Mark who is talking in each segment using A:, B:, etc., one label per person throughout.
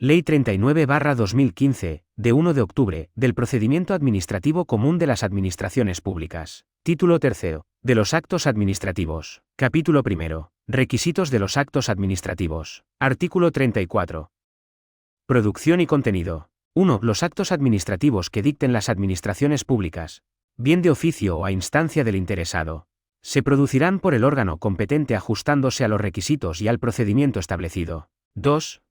A: Ley 39/2015, de 1 de octubre, del Procedimiento Administrativo Común de las Administraciones Públicas. Título 3. De los actos administrativos. Capítulo 1. Requisitos de los actos administrativos. Artículo 34. Producción y contenido. 1. Los actos administrativos que dicten las administraciones públicas, bien de oficio o a instancia del interesado, se producirán por el órgano competente ajustándose a los requisitos y al procedimiento establecido. 2.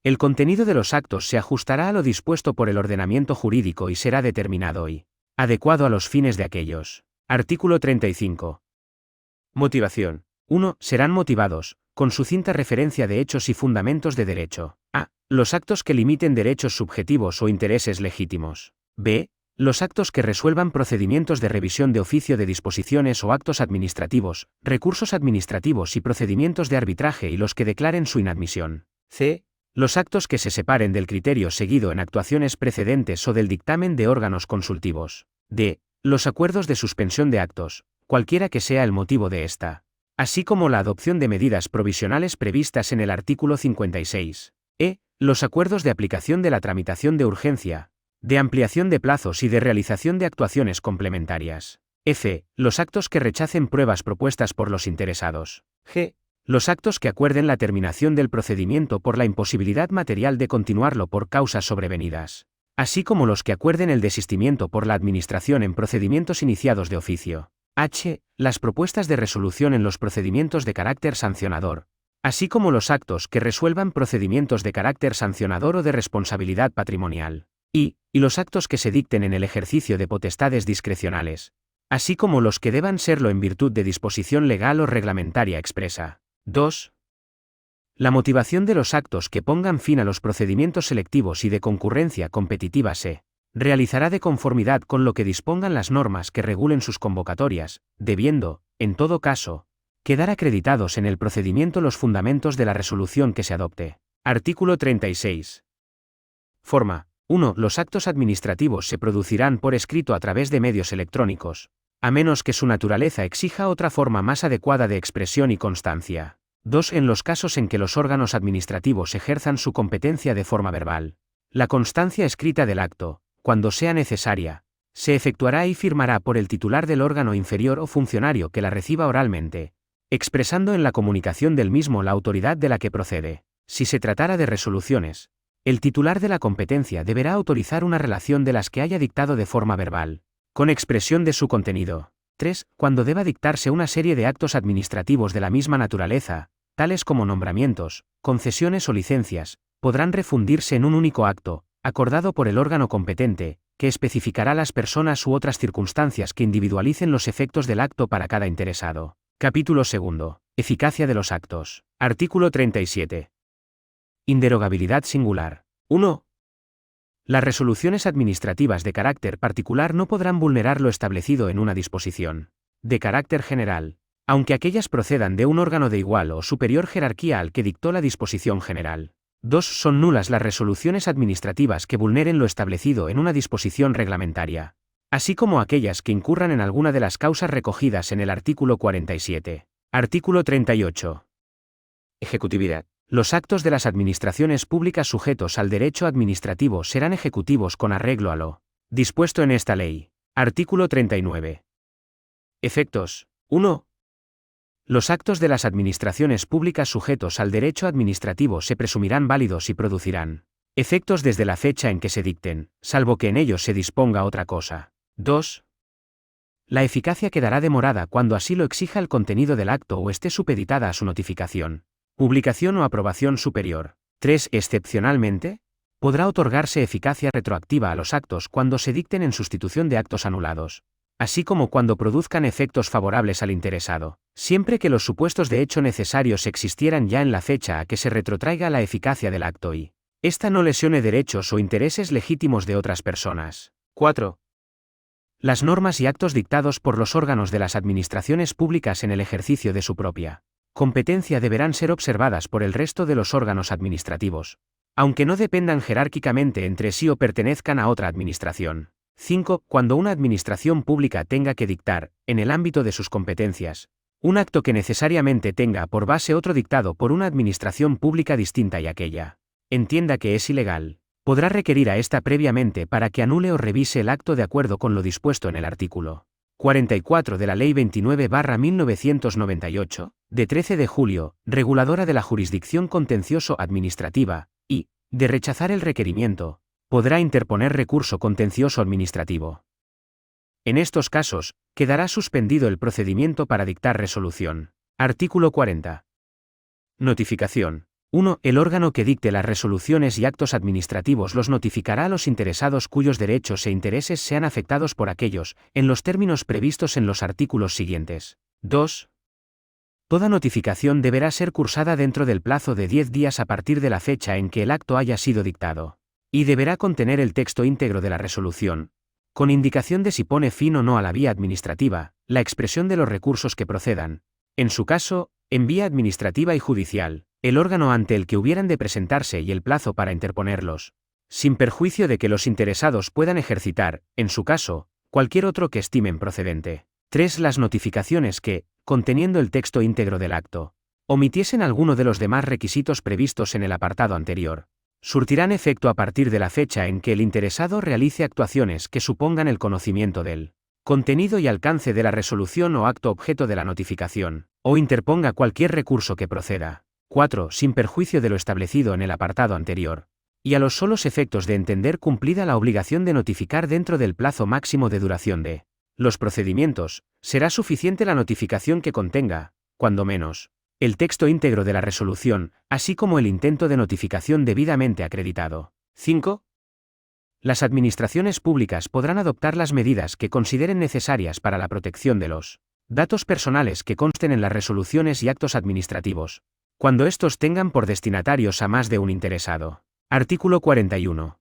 A: El contenido de los actos se ajustará a lo dispuesto por el ordenamiento jurídico y será determinado y adecuado a los fines de aquellos. Artículo 35. Motivación. 1. Serán motivados, con sucinta referencia de hechos y fundamentos de derecho. A. Los actos que limiten derechos subjetivos o intereses legítimos. B. Los actos que resuelvan procedimientos de revisión de oficio de disposiciones o actos administrativos, recursos administrativos y procedimientos de arbitraje y los que declaren su inadmisión. C. Los actos que se separen del criterio seguido en actuaciones precedentes o del dictamen de órganos consultivos. D. Los acuerdos de suspensión de actos, cualquiera que sea el motivo de esta, así como la adopción de medidas provisionales previstas en el artículo 56. E. Los acuerdos de aplicación de la tramitación de urgencia, de ampliación de plazos y de realización de actuaciones complementarias. F. Los actos que rechacen pruebas propuestas por los interesados. G. Los actos que acuerden la terminación del procedimiento por la imposibilidad material de continuarlo por causas sobrevenidas, así como los que acuerden el desistimiento por la Administración en procedimientos iniciados de oficio. H. Las propuestas de resolución en los procedimientos de carácter sancionador, así como los actos que resuelvan procedimientos de carácter sancionador o de responsabilidad patrimonial. Y los actos que se dicten en el ejercicio de potestades discrecionales, así como los que deban serlo en virtud de disposición legal o reglamentaria expresa. 2. La motivación de los actos que pongan fin a los procedimientos selectivos y de concurrencia competitiva se realizará de conformidad con lo que dispongan las normas que regulen sus convocatorias, debiendo, en todo caso, quedar acreditados en el procedimiento los fundamentos de la resolución que se adopte. Artículo 36. Forma. 1. Los actos administrativos se producirán por escrito a través de medios electrónicos, a menos que su naturaleza exija otra forma más adecuada de expresión y constancia. 2. En los casos en que los órganos administrativos ejerzan su competencia de forma verbal, la constancia escrita del acto, cuando sea necesaria, se efectuará y firmará por el titular del órgano inferior o funcionario que la reciba oralmente, expresando en la comunicación del mismo la autoridad de la que procede. Si se tratara de resoluciones, el titular de la competencia deberá autorizar una relación de las que haya dictado de forma verbal, con expresión de su contenido. 3. Cuando deba dictarse una serie de actos administrativos de la misma naturaleza, tales como nombramientos, concesiones o licencias, podrán refundirse en un único acto, acordado por el órgano competente, que especificará las personas u otras circunstancias que individualicen los efectos del acto para cada interesado. Capítulo 2. Eficacia de los actos. Artículo 37. Inderogabilidad singular. 1. Las resoluciones administrativas de carácter particular no podrán vulnerar lo establecido en una disposición de carácter general, aunque aquellas procedan de un órgano de igual o superior jerarquía al que dictó la disposición general. 2. Son nulas las resoluciones administrativas que vulneren lo establecido en una disposición reglamentaria, así como aquellas que incurran en alguna de las causas recogidas en el artículo 47. Artículo 38. Ejecutividad. Los actos de las administraciones públicas sujetos al derecho administrativo serán ejecutivos con arreglo a lo dispuesto en esta ley. Artículo 39. Efectos. 1. Los actos de las administraciones públicas sujetos al derecho administrativo se presumirán válidos y producirán efectos desde la fecha en que se dicten, salvo que en ellos se disponga otra cosa. 2. La eficacia quedará demorada cuando así lo exija el contenido del acto o esté supeditada a su notificación, publicación o aprobación superior. 3. Excepcionalmente, podrá otorgarse eficacia retroactiva a los actos cuando se dicten en sustitución de actos anulados, así como cuando produzcan efectos favorables al interesado, siempre que los supuestos de hecho necesarios existieran ya en la fecha a que se retrotraiga la eficacia del acto y ésta no lesione derechos o intereses legítimos de otras personas. 4. Las normas y actos dictados por los órganos de las administraciones públicas en el ejercicio de su propia competencia deberán ser observadas por el resto de los órganos administrativos, aunque no dependan jerárquicamente entre sí o pertenezcan a otra administración. 5. Cuando una administración pública tenga que dictar, en el ámbito de sus competencias, un acto que necesariamente tenga por base otro dictado por una administración pública distinta y aquella entienda que es ilegal, podrá requerir a ésta previamente para que anule o revise el acto de acuerdo con lo dispuesto en el artículo 44 de la Ley 29/1998, de 13 de julio, reguladora de la jurisdicción contencioso-administrativa, y, de rechazar el requerimiento, podrá interponer recurso contencioso administrativo. En estos casos, quedará suspendido el procedimiento para dictar resolución. Artículo 40. Notificación. 1. El órgano que dicte las resoluciones y actos administrativos los notificará a los interesados cuyos derechos e intereses sean afectados por aquellos, en los términos previstos en los artículos siguientes. 2. Toda notificación deberá ser cursada dentro del plazo de 10 días a partir de la fecha en que el acto haya sido dictado. Y deberá contener el texto íntegro de la resolución, con indicación de si pone fin o no a la vía administrativa, la expresión de los recursos que procedan, en su caso, en vía administrativa y judicial, el órgano ante el que hubieran de presentarse y el plazo para interponerlos, sin perjuicio de que los interesados puedan ejercitar, en su caso, cualquier otro que estimen procedente. 3. Las notificaciones que, conteniendo el texto íntegro del acto, omitiesen alguno de los demás requisitos previstos en el apartado anterior, surtirán efecto a partir de la fecha en que el interesado realice actuaciones que supongan el conocimiento del contenido y alcance de la resolución o acto objeto de la notificación, o interponga cualquier recurso que proceda. 4. Sin perjuicio de lo establecido en el apartado anterior, y a los solos efectos de entender cumplida la obligación de notificar dentro del plazo máximo de duración de los procedimientos, será suficiente la notificación que contenga, cuando menos, el texto íntegro de la resolución, así como el intento de notificación debidamente acreditado. 5. Las administraciones públicas podrán adoptar las medidas que consideren necesarias para la protección de los datos personales que consten en las resoluciones y actos administrativos, cuando estos tengan por destinatarios a más de un interesado. Artículo 41.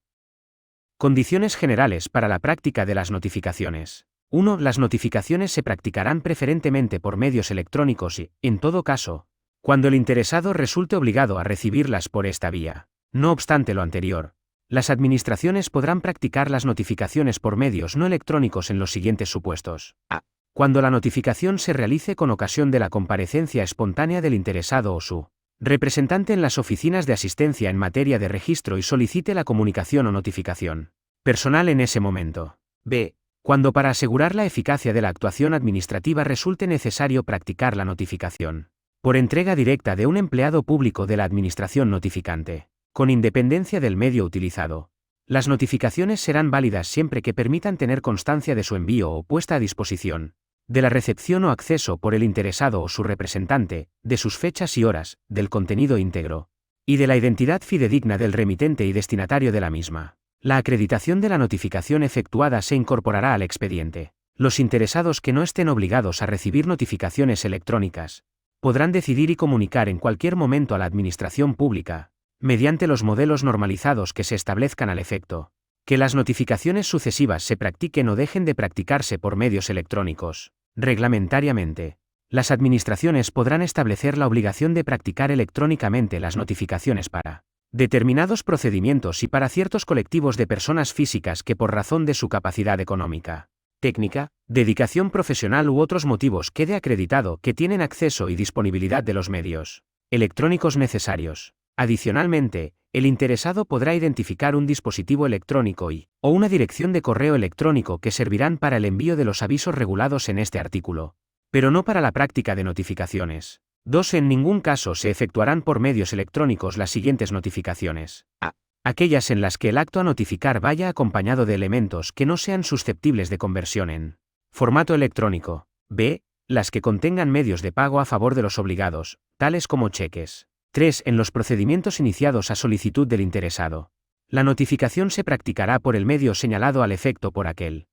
A: Condiciones generales para la práctica de las notificaciones. 1. Las notificaciones se practicarán preferentemente por medios electrónicos y, en todo caso, cuando el interesado resulte obligado a recibirlas por esta vía. No obstante lo anterior, las administraciones podrán practicar las notificaciones por medios no electrónicos en los siguientes supuestos. A. Cuando la notificación se realice con ocasión de la comparecencia espontánea del interesado o su representante en las oficinas de asistencia en materia de registro y solicite la comunicación o notificación personal en ese momento. B. Cuando para asegurar la eficacia de la actuación administrativa resulte necesario practicar la notificación por entrega directa de un empleado público de la administración notificante, con independencia del medio utilizado. Las notificaciones serán válidas siempre que permitan tener constancia de su envío o puesta a disposición, de la recepción o acceso por el interesado o su representante, de sus fechas y horas, del contenido íntegro, y de la identidad fidedigna del remitente y destinatario de la misma. La acreditación de la notificación efectuada se incorporará al expediente. Los interesados que no estén obligados a recibir notificaciones electrónicas, podrán decidir y comunicar en cualquier momento a la administración pública, mediante los modelos normalizados que se establezcan al efecto, que las notificaciones sucesivas se practiquen o dejen de practicarse por medios electrónicos. Reglamentariamente, las administraciones podrán establecer la obligación de practicar electrónicamente las notificaciones para determinados procedimientos y para ciertos colectivos de personas físicas que por razón de su capacidad económica, técnica, dedicación profesional u otros motivos quede acreditado que tienen acceso y disponibilidad de los medios electrónicos necesarios. Adicionalmente, el interesado podrá identificar un dispositivo electrónico o una dirección de correo electrónico que servirán para el envío de los avisos regulados en este artículo, pero no para la práctica de notificaciones. 2. En ningún caso se efectuarán por medios electrónicos las siguientes notificaciones. A. Aquellas en las que el acto a notificar vaya acompañado de elementos que no sean susceptibles de conversión en formato electrónico. B. Las que contengan medios de pago a favor de los obligados, tales como cheques. 3. En los procedimientos iniciados a solicitud del interesado, la notificación se practicará por el medio señalado al efecto por aquel.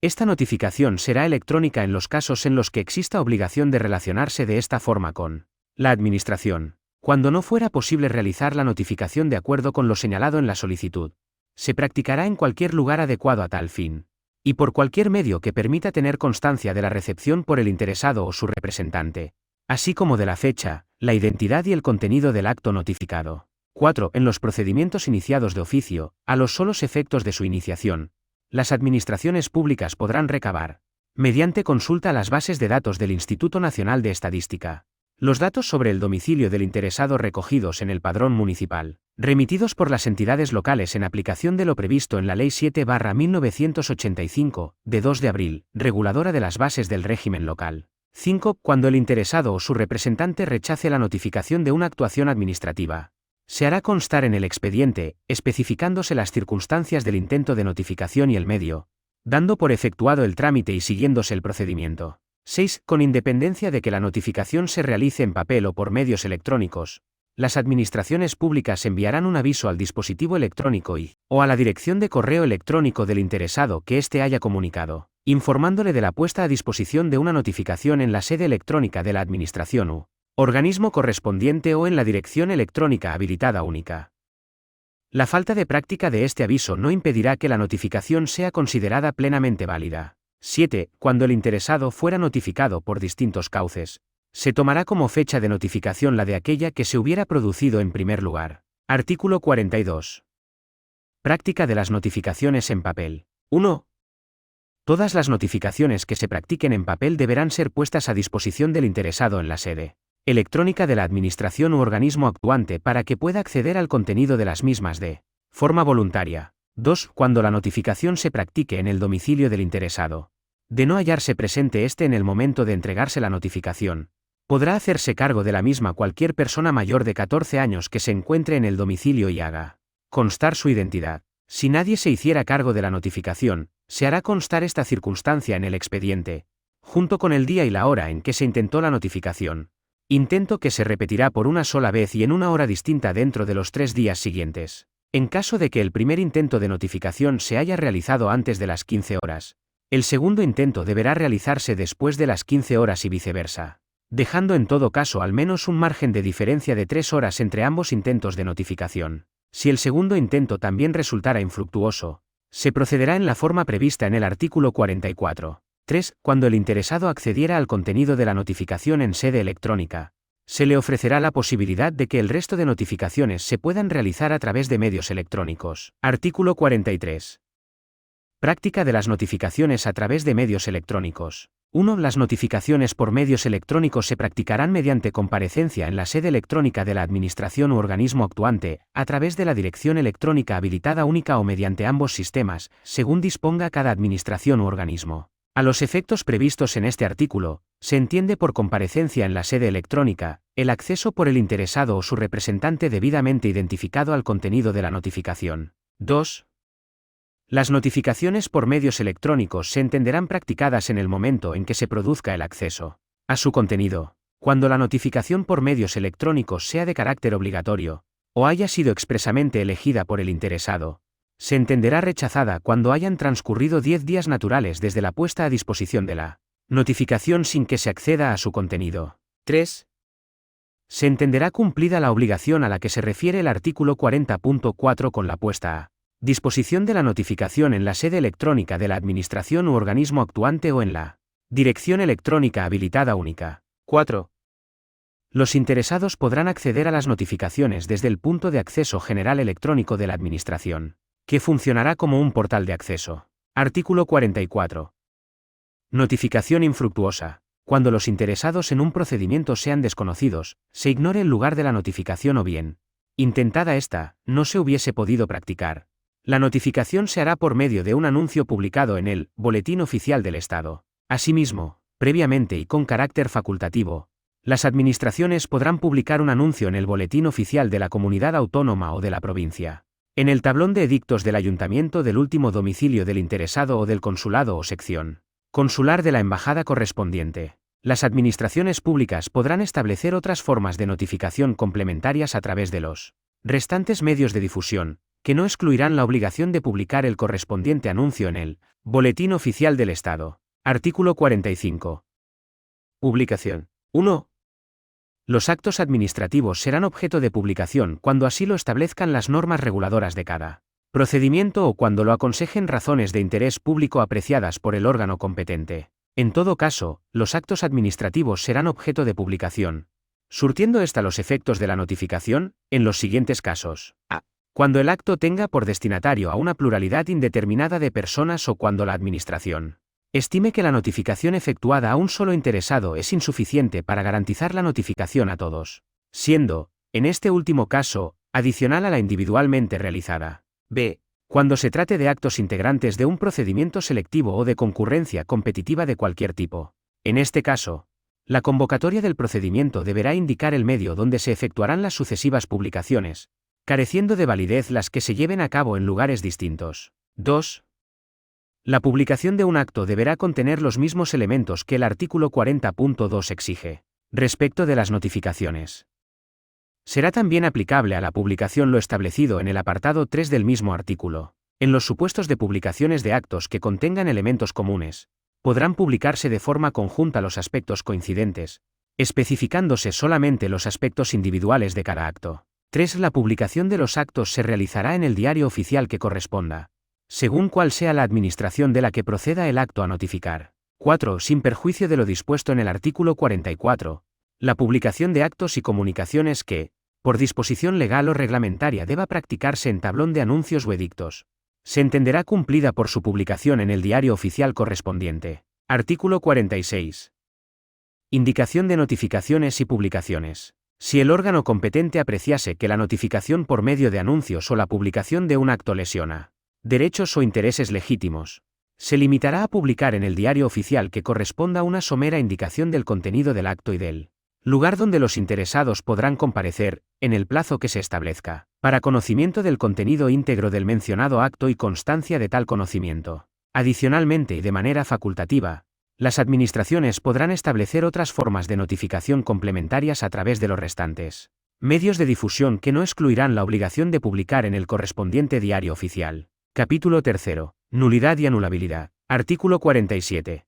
A: Esta notificación será electrónica en los casos en los que exista obligación de relacionarse de esta forma con la Administración. Cuando no fuera posible realizar la notificación de acuerdo con lo señalado en la solicitud, se practicará en cualquier lugar adecuado a tal fin, y por cualquier medio que permita tener constancia de la recepción por el interesado o su representante, así como de la fecha, la identidad y el contenido del acto notificado. 4. En los procedimientos iniciados de oficio, a los solos efectos de su iniciación, las administraciones públicas podrán recabar, mediante consulta a las bases de datos del Instituto Nacional de Estadística, Los datos sobre el domicilio del interesado recogidos en el padrón municipal, remitidos por las entidades locales en aplicación de lo previsto en la Ley 7/1985, de 2 de abril, reguladora de las bases del régimen local. 5. Cuando el interesado o su representante rechace la notificación de una actuación administrativa, se hará constar en el expediente, especificándose las circunstancias del intento de notificación y el medio, dando por efectuado el trámite y siguiéndose el procedimiento. 6. Con independencia de que la notificación se realice en papel o por medios electrónicos, las administraciones públicas enviarán un aviso al dispositivo electrónico o a la dirección de correo electrónico del interesado que éste haya comunicado, informándole de la puesta a disposición de una notificación en la sede electrónica de la administración u organismo correspondiente o en la dirección electrónica habilitada única. La falta de práctica de este aviso no impedirá que la notificación sea considerada plenamente válida. 7. Cuando el interesado fuera notificado por distintos cauces, se tomará como fecha de notificación la de aquella que se hubiera producido en primer lugar. Artículo 42. Práctica de las notificaciones en papel. 1. Todas las notificaciones que se practiquen en papel deberán ser puestas a disposición del interesado en la sede electrónica de la administración u organismo actuante para que pueda acceder al contenido de las mismas de forma voluntaria. 2. Cuando la notificación se practique en el domicilio del interesado, de no hallarse presente éste en el momento de entregarse la notificación, podrá hacerse cargo de la misma cualquier persona mayor de 14 años que se encuentre en el domicilio y haga constar su identidad. Si nadie se hiciera cargo de la notificación, se hará constar esta circunstancia en el expediente, junto con el día y la hora en que se intentó la notificación. Intento que se repetirá por una sola vez y en una hora distinta dentro de los 3 días siguientes. En caso de que el primer intento de notificación se haya realizado antes de las 15 horas, el segundo intento deberá realizarse después de las 15 horas y viceversa, dejando en todo caso al menos un margen de diferencia de 3 horas entre ambos intentos de notificación. Si el segundo intento también resultara infructuoso, se procederá en la forma prevista en el artículo 44. 3. Cuando el interesado accediera al contenido de la notificación en sede electrónica, se le ofrecerá la posibilidad de que el resto de notificaciones se puedan realizar a través de medios electrónicos. Artículo 43. Práctica de las notificaciones a través de medios electrónicos. 1. Las notificaciones por medios electrónicos se practicarán mediante comparecencia en la sede electrónica de la administración u organismo actuante, a través de la dirección electrónica habilitada única o mediante ambos sistemas, según disponga cada administración u organismo. A los efectos previstos en este artículo, se entiende por comparecencia en la sede electrónica, el acceso por el interesado o su representante debidamente identificado al contenido de la notificación. 2. Las notificaciones por medios electrónicos se entenderán practicadas en el momento en que se produzca el acceso a su contenido, cuando la notificación por medios electrónicos sea de carácter obligatorio, o haya sido expresamente elegida por el interesado. Se entenderá rechazada cuando hayan transcurrido 10 días naturales desde la puesta a disposición de la notificación sin que se acceda a su contenido. 3. Se entenderá cumplida la obligación a la que se refiere el artículo 40.4 con la puesta a disposición de la notificación en la sede electrónica de la administración u organismo actuante o en la dirección electrónica habilitada única. 4. Los interesados podrán acceder a las notificaciones desde el punto de acceso general electrónico de la administración, que funcionará como un portal de acceso. Artículo 44. Notificación infructuosa. Cuando los interesados en un procedimiento sean desconocidos, se ignore el lugar de la notificación o bien, intentada esta, no se hubiese podido practicar. La notificación se hará por medio de un anuncio publicado en el Boletín Oficial del Estado. Asimismo, previamente y con carácter facultativo, las administraciones podrán publicar un anuncio en el Boletín Oficial de la Comunidad Autónoma o de la provincia, en el tablón de edictos del ayuntamiento del último domicilio del interesado o del consulado o sección consular de la embajada correspondiente. Las administraciones públicas podrán establecer otras formas de notificación complementarias a través de los restantes medios de difusión, que no excluirán la obligación de publicar el correspondiente anuncio en el Boletín Oficial del Estado. Artículo 45. Publicación. 1. Los actos administrativos serán objeto de publicación cuando así lo establezcan las normas reguladoras de cada procedimiento o cuando lo aconsejen razones de interés público apreciadas por el órgano competente. En todo caso, los actos administrativos serán objeto de publicación, surtiendo ésta los efectos de la notificación, en los siguientes casos. A. Cuando el acto tenga por destinatario a una pluralidad indeterminada de personas o cuando la administración Estime que la notificación efectuada a un solo interesado es insuficiente para garantizar la notificación a todos, siendo, en este último caso, adicional a la individualmente realizada. B. Cuando se trate de actos integrantes de un procedimiento selectivo o de concurrencia competitiva de cualquier tipo. En este caso, la convocatoria del procedimiento deberá indicar el medio donde se efectuarán las sucesivas publicaciones, careciendo de validez las que se lleven a cabo en lugares distintos. 2. La publicación de un acto deberá contener los mismos elementos que el artículo 40.2 exige. Respecto de las notificaciones, será también aplicable a la publicación lo establecido en el apartado 3 del mismo artículo. En los supuestos de publicaciones de actos que contengan elementos comunes, podrán publicarse de forma conjunta los aspectos coincidentes, especificándose solamente los aspectos individuales de cada acto. 3. La publicación de los actos se realizará en el diario oficial que corresponda, según cuál sea la administración de la que proceda el acto a notificar. 4. Sin perjuicio de lo dispuesto en el artículo 44, la publicación de actos y comunicaciones que, por disposición legal o reglamentaria deba practicarse en tablón de anuncios o edictos, se entenderá cumplida por su publicación en el diario oficial correspondiente. Artículo 46. Indicación de notificaciones y publicaciones. Si el órgano competente apreciase que la notificación por medio de anuncios o la publicación de un acto lesiona derechos o intereses legítimos, se limitará a publicar en el diario oficial que corresponda una somera indicación del contenido del acto y del lugar donde los interesados podrán comparecer, en el plazo que se establezca, para conocimiento del contenido íntegro del mencionado acto y constancia de tal conocimiento. Adicionalmente y de manera facultativa, las administraciones podrán establecer otras formas de notificación complementarias a través de los restantes medios de difusión que no excluirán la obligación de publicar en el correspondiente diario oficial. Capítulo 3. Nulidad y anulabilidad. Artículo 47.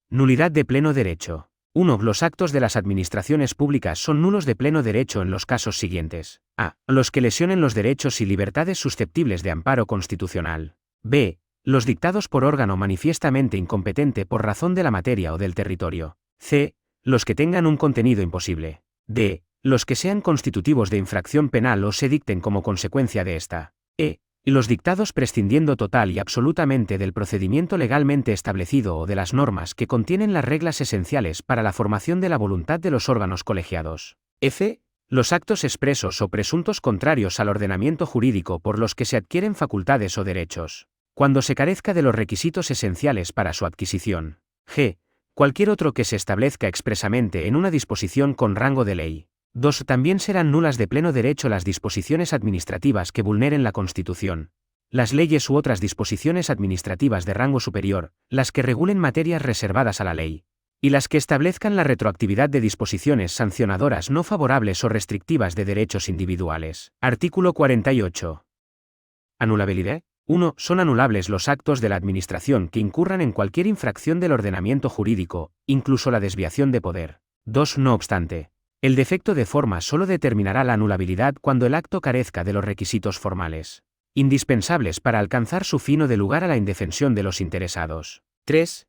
A: Nulidad de pleno derecho. 1. Los actos de las administraciones públicas son nulos de pleno derecho en los casos siguientes. A. Los que lesionen los derechos y libertades susceptibles de amparo constitucional. B. Los dictados por órgano manifiestamente incompetente por razón de la materia o del territorio. C. Los que tengan un contenido imposible. D. Los que sean constitutivos de infracción penal o se dicten como consecuencia de esta. E. Los dictados prescindiendo total y absolutamente del procedimiento legalmente establecido o de las normas que contienen las reglas esenciales para la formación de la voluntad de los órganos colegiados. F. Los actos expresos o presuntos contrarios al ordenamiento jurídico por los que se adquieren facultades o derechos, cuando se carezca de los requisitos esenciales para su adquisición. G. Cualquier otro que se establezca expresamente en una disposición con rango de ley. 2. También serán nulas de pleno derecho las disposiciones administrativas que vulneren la Constitución, las leyes u otras disposiciones administrativas de rango superior, las que regulen materias reservadas a la ley, y las que establezcan la retroactividad de disposiciones sancionadoras no favorables o restrictivas de derechos individuales. Artículo 48. Anulabilidad. 1. Son anulables los actos de la Administración que incurran en cualquier infracción del ordenamiento jurídico, incluso la desviación de poder. 2. No obstante, el defecto de forma solo determinará la anulabilidad cuando el acto carezca de los requisitos formales indispensables para alcanzar su fin o de lugar a la indefensión de los interesados. 3.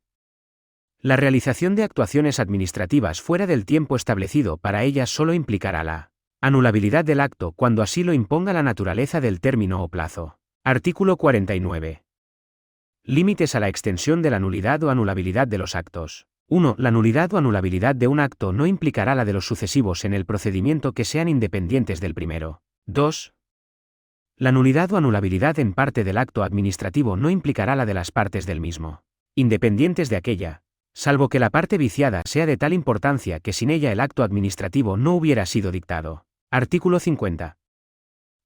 A: La realización de actuaciones administrativas fuera del tiempo establecido para ellas solo implicará la anulabilidad del acto cuando así lo imponga la naturaleza del término o plazo. Artículo 49. Límites a la extensión de la nulidad o anulabilidad de los actos. 1. La nulidad o anulabilidad de un acto no implicará la de los sucesivos en el procedimiento que sean independientes del primero. 2. La nulidad o anulabilidad en parte del acto administrativo no implicará la de las partes del mismo, independientes de aquella, salvo que la parte viciada sea de tal importancia que sin ella el acto administrativo no hubiera sido dictado. Artículo 50.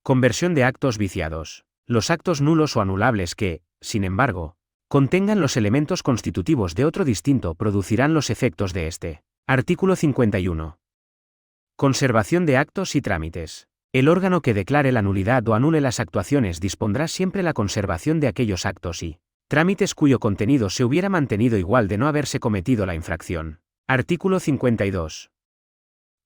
A: Conversión de actos viciados. Los actos nulos o anulables que, sin embargo, contengan los elementos constitutivos de otro distinto producirán los efectos de este. Artículo 51. Conservación de actos y trámites. El órgano que declare la nulidad o anule las actuaciones dispondrá siempre la conservación de aquellos actos y trámites cuyo contenido se hubiera mantenido igual de no haberse cometido la infracción. Artículo 52.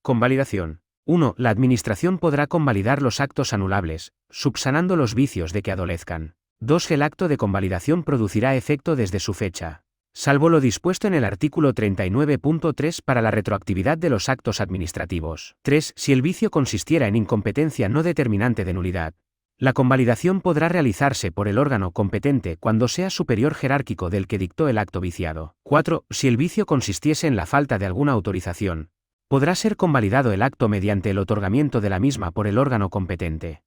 A: Convalidación. 1. La Administración podrá convalidar los actos anulables, subsanando los vicios de que adolezcan. 2. El acto de convalidación producirá efecto desde su fecha, salvo lo dispuesto en el artículo 39.3 para la retroactividad de los actos administrativos. 3. Si el vicio consistiera en incompetencia no determinante de nulidad, La convalidación podrá realizarse por el órgano competente cuando sea superior jerárquico del que dictó el acto viciado. 4. Si el vicio consistiese en la falta de alguna autorización, podrá ser convalidado el acto mediante el otorgamiento de la misma por el órgano competente.